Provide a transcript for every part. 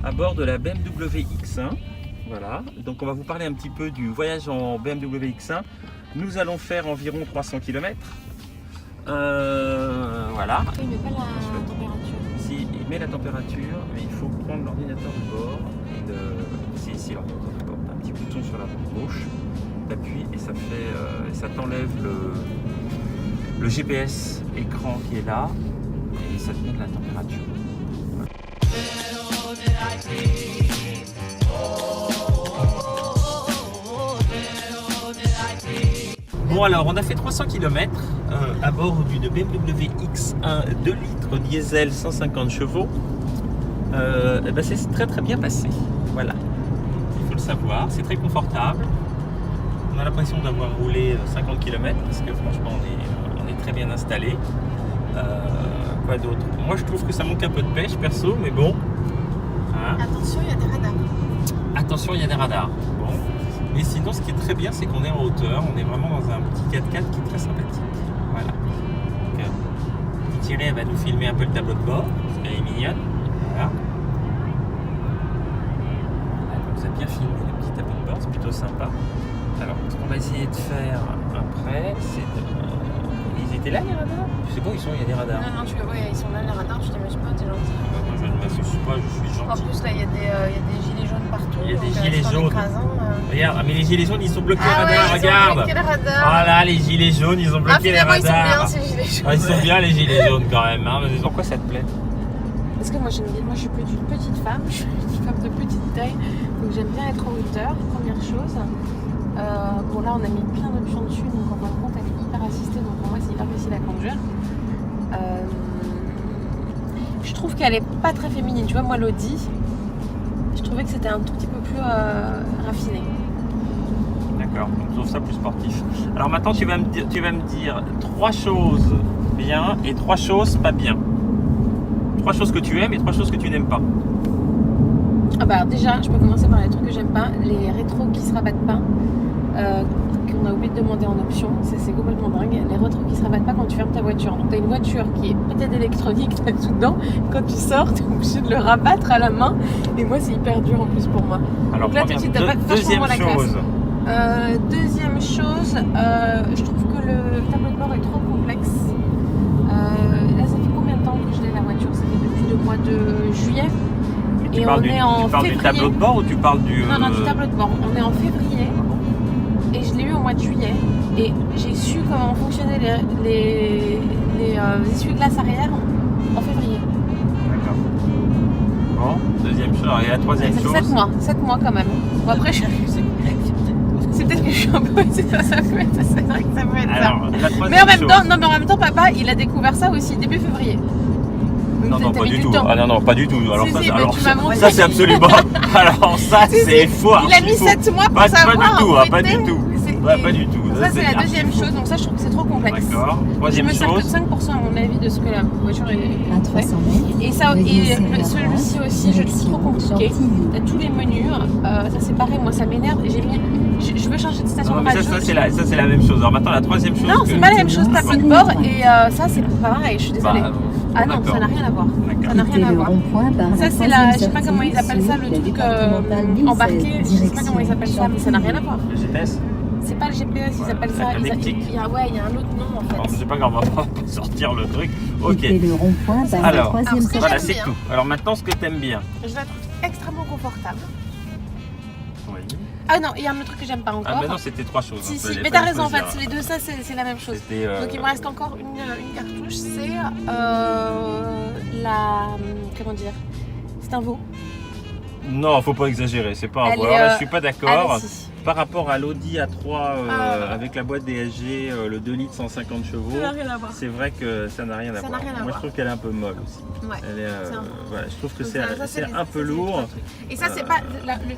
à bord de la BMW X1. Voilà, donc on va vous parler un petit peu du voyage en BMW X1. Nous allons faire environ 300 km. Voilà. Il met pas la température. Si, il met la température, mais il faut prendre l'ordinateur de bord. C'est ici l'ordinateur de bord. T'as un petit bouton sur la gauche, t'appuies et ça fait, ça t'enlève le GPS écran qui est là et ça te met de la température. Bon alors on a fait 300 km à bord d'une BMW X1 2 litres diesel 150 chevaux. Et ben c'est très bien passé. Voilà, il faut le savoir, c'est très confortable. On a l'impression d'avoir roulé 50 km parce que franchement on est très bien installé. Quoi d'autre? Moi je trouve que ça manque un peu de pêche perso, mais bon. Hein? Attention, il y a des radars. Attention, il y a des radars. Bon. Mais sinon, ce qui est très bien, c'est qu'on est en hauteur. On est vraiment dans un petit 4x4 qui est très sympathique. Voilà. Donc, Thierry, elle va nous filmer un peu le tableau de bord, parce qu'elle est mignonne. Voilà. Elle nous a bien filmé le petit tableau de bord, c'est plutôt sympa. Alors, ce qu'on va essayer de faire après, c'est de... Ils étaient là, les radars? Je sais pas où ils sont, il y a des radars. Non, tu vois, ils sont là, les radars, tu t'amuses pas, t'es gentil. Moi, je ne m'assume pas, je suis En gentil. plus, là, il y a des gilets jaunes partout. Il y a des donc, gilets c'est jaunes. écrasant, Regarde, mais les gilets jaunes, ils sont bloqués Ah les ouais, radars, ils ont regarde. bloqué les radars. Voilà, les gilets jaunes, ils ont bloqué les finalement, ils sont bien, radars. ces gilets jaunes. Ah, ils sont bien les gilets jaunes quand même. Hein. Mais pourquoi ça te plaît? Parce que moi, je suis plus d'une petite femme, je suis une femme de petite taille, donc j'aime bien être en hauteur, première chose. Bon, là, on a mis plein d'options dessus, donc en fin de compte, elle est hyper assistée, donc pour moi, c'est hyper facile à conduire. Je trouve qu'elle est pas très féminine, tu vois, moi, l'Audi, je trouvais que c'était un tout petit peu plus raffiné. D'accord, donc je trouve ça plus sportif. Alors maintenant, tu vas me dire 3 choses bien et 3 choses pas bien. 3 choses que tu aimes et 3 choses que tu n'aimes pas. Ah bah déjà, je peux commencer par les trucs que j'aime pas, les rétros qui se rabattent pas, qu'on a oublié de demander en option, c'est complètement dingue. Les rétros qui se rabattent pas quand tu fermes ta voiture. Donc tu as une voiture qui est peut-être électronique, t'as tout dedans, quand tu sors, tu es obligé de le rabattre à la main, et moi c'est hyper dur en plus pour moi. Alors donc là tout de suite, t'as pas deuxième vachement la classe. chose. Deuxième chose, je trouve que le tableau de bord est trop complexe. Là ça fait combien de temps que je l'ai la voiture? Ça fait depuis le mois de juillet. Tu parles du tableau de bord ou tu parles du... Non, du tableau de bord. On est en février et je l'ai eu au mois de juillet et j'ai su comment fonctionnaient les essuie-glaces arrière en février. D'accord. Bon, deuxième chose. Alors, et la troisième Ça chose... fait 7 mois quand même. Bon, après, c'est peut-être que je suis un peu... C'est vrai que ça peut être ça. Alors, la troisième Mais en chose... même temps, papa, il a découvert ça aussi début février. Donc, Non, t'as pas mis du du tout. temps. Ah non, pas du tout. Alors Si, ça, si, mais alors, tu m'as montré. ça c'est absolument... Alors ça, Si, c'est si. faux. Il a mis 7 mois pour Pas savoir. du tout, où pas était. du tout. C'est- Ouais, pas du tout. Donc ça, c'est la archi deuxième faux. chose. Donc ça, je trouve que c'est trop complexe. D'accord. Je Troisième me sers que de chose. 5% à mon avis de ce que la voiture est À 300 fait. mètres. Et ça, veuillez et serrer celui-ci la aussi, je le trouve direction trop compliqué. Chantilly. T'as tous les menus. Ça c'est pareil, moi ça m'énerve. Je veux changer de station Non, de mais radio. ça c'est la même chose. Alors maintenant, la troisième chose... Non, que- c'est pas la même chose, tableau de bord. Et ça, c'est pas pareil. Je suis désolée. Bah, Ah non, d'accord. ça n'a rien à voir. D'accord. Ça n'a rien Quittez à le voir. rond-point par Ça la c'est la, troisième je sais pas sortie comment ils appellent ça, sur le la truc départementale 16, embarqué, je sais pas comment ils appellent ça, mais ça n'a rien à voir. Le GPS. C'est pas le GPS, ils Ouais, appellent la ça. connectique. Il y a un autre nom en Alors, je fait. sais pas quand on va pas sortir le truc. Ok. Quittez le rond-point par Alors, la troisième ce que sortie. Voilà, j'aime c'est bien. tout. Alors maintenant, ce que t'aimes bien. Je la trouve extrêmement confortable. Oui. Ah non, il y a un autre truc que j'aime pas encore. Ah, mais non, c'était 3 choses. Si, hein, si, fallait mais t'as raison en choisir. fait, les deux, ça c'est la même chose. C'était, Donc il me reste encore une cartouche, c'est comment dire, c'est un veau. Non, faut pas exagérer, c'est pas un Elle veau. est, Alors là, je suis pas d'accord. Allez-y. Par rapport à l'Audi A3 Ah. avec la boîte DSG, le 2 litres 150 chevaux, Ça n'a rien à voir. c'est vrai que ça n'a rien à Ça voir. n'a rien à Moi, je voir. trouve qu'elle est un peu molle aussi. Ouais. Elle est, C'est un- voilà, je trouve que Donc c'est ça, c'est les- un peu c'est les lourd. trois trucs. Et ça, c'est pas.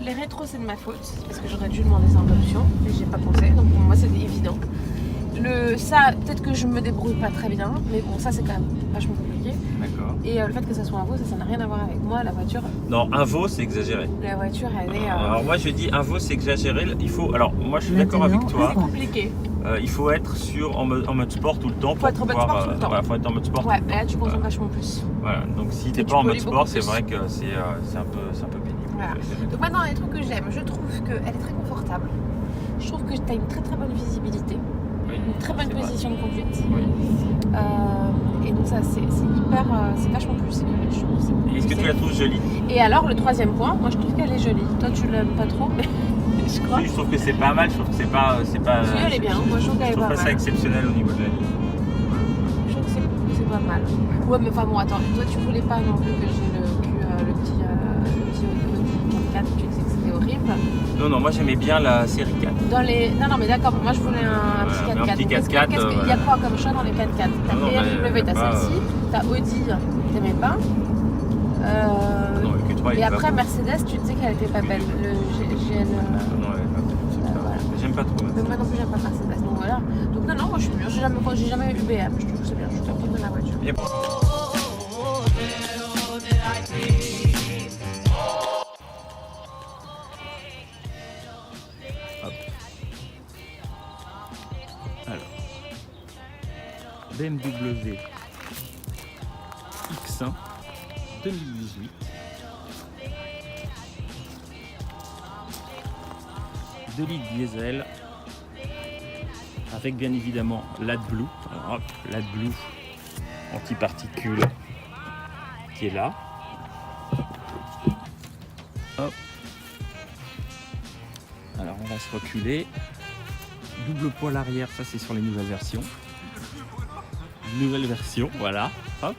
Les rétros, c'est de ma faute. Parce que j'aurais dû demander ça en option. Mais j'ai pas pensé. Donc pour moi, c'était évident. Ça, peut-être que je me débrouille pas très bien. Mais bon, ça, c'est quand même vachement compliqué. D'accord. Et le fait que ça soit un veau, ça n'a rien à voir avec moi. La voiture, Non, un veau, c'est exagéré. elle est. Alors moi, je dis un veau, c'est exagéré. Il faut. Alors moi, je suis d'accord avec Maintenant, toi. C'est compliqué. il faut être en mode sport tout le temps. Faut être en mode sport tout le temps. Voilà, faut être en mode sport. Ouais, mais là tu consommes vachement plus. Voilà, donc si t'es Et pas tu en mode pollues sport, beaucoup c'est plus. vrai que c'est un peu pénible. Voilà. Donc maintenant, les trucs que j'aime, je trouve qu'elle est très confortable. Je trouve que tu as une très très bonne visibilité, Oui, une très bonne c'est vrai. position de conduite. Oui. Et donc ça, c'est hyper, c'est vachement plus sécurisé, je trouve. Et est-ce que tu la trouves jolie? Et alors, le troisième point, moi je trouve qu'elle est jolie. Toi, tu l'aimes pas trop, mais je crois. Oui, je trouve que c'est pas mal, je trouve que c'est pas. Si, elle est bien, moi je trouve qu'elle est pas pas ça mal. exceptionnel au niveau de la ligne. Je trouve que c'est pas mal. Ouais, mais enfin bon, attends, toi tu voulais pas non plus que j'ai le petit Audi 4x4, tu disais que c'était horrible. Non, moi j'aimais bien la série 4. Non, mais d'accord, moi je voulais un petit 4x4. Mais un petit Donc, 4x4, il y a quoi comme choix dans les 4x4? T'as Non, BMW, t'as pas, celle-ci, t'as Audi, t'aimais pas. Non, le Q3 il Et est après pas beau. Mercedes, tu disais qu'elle était pas belle. Le GL. Non, elle est pas belle, c'est pas- voilà. J'aime pas trop. Mais moi non plus, j'aime pas Mercedes. Donc voilà. Donc non, moi je suis bien. J'ai jamais eu BM. Je trouve que c'est bien. Je suis contente de la voiture. Bien. Hop. Alors, BMW X1 2018. 2 litres diesel avec bien évidemment l'AdBlue. Alors hop, l'AdBlue anti-particules qui est là. Hop. Alors on va se reculer. Double poêle arrière, ça c'est sur les nouvelles versions. Nouvelle version, voilà. Hop.